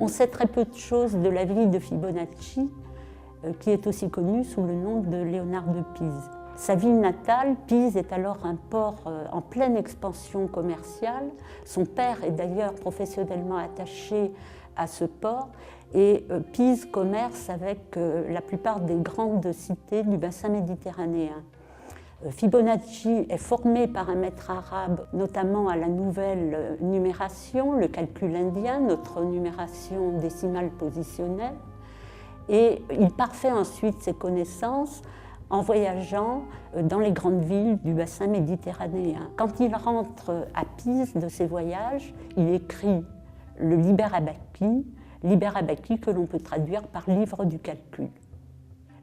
On sait très peu de choses de la vie de Fibonacci, qui est aussi connu sous le nom de Léonard de Pise. Sa ville natale, Pise, est alors un port en pleine expansion commerciale. Son père est d'ailleurs professionnellement attaché à ce port et Pise commerce avec la plupart des grandes cités du bassin méditerranéen. Fibonacci est formé par un maître arabe, notamment à la nouvelle numération, le calcul indien, notre numération décimale positionnelle, et il parfait ensuite ses connaissances en voyageant dans les grandes villes du bassin méditerranéen. Quand il rentre à Pise de ses voyages, il écrit le Liber Abaci que l'on peut traduire par livre du calcul.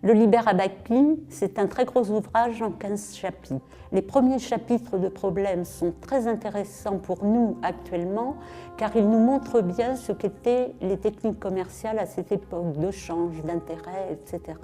Le Liber Abaci, c'est un très gros ouvrage en 15 chapitres. Les premiers chapitres de problèmes sont très intéressants pour nous actuellement, car ils nous montrent bien ce qu'étaient les techniques commerciales à cette époque, de change, d'intérêt, etc.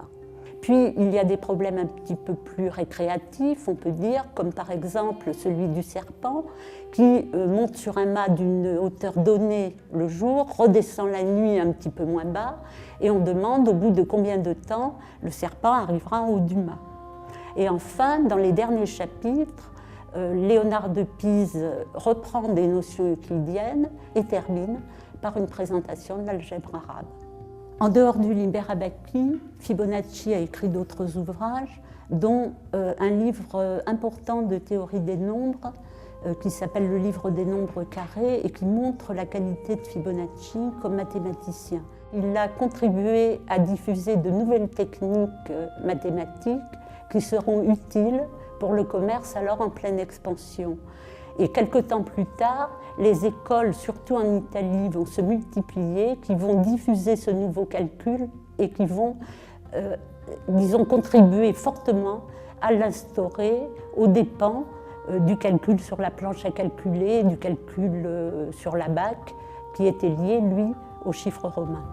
Puis, il y a des problèmes un petit peu plus récréatifs, on peut dire, comme par exemple celui du serpent, qui monte sur un mât d'une hauteur donnée le jour, redescend la nuit un petit peu moins bas, et on demande au bout de combien de temps le serpent arrivera en haut du mât. Et enfin, dans les derniers chapitres, Léonard de Pise reprend des notions euclidiennes et termine par une présentation de l'algèbre arabe. En dehors du Liber Abaci, Fibonacci a écrit d'autres ouvrages, dont un livre important de théorie des nombres qui s'appelle le livre des nombres carrés et qui montre la qualité de Fibonacci comme mathématicien. Il a contribué à diffuser de nouvelles techniques mathématiques qui seront utiles pour le commerce alors en pleine expansion. Et quelque temps plus tard, les écoles, surtout en Italie, vont se multiplier, qui vont diffuser ce nouveau calcul et qui vont, disons, contribuer fortement à l'instaurer aux dépens du calcul sur la planche à calculer, du calcul sur la bac, qui était lié, lui, aux chiffres romains.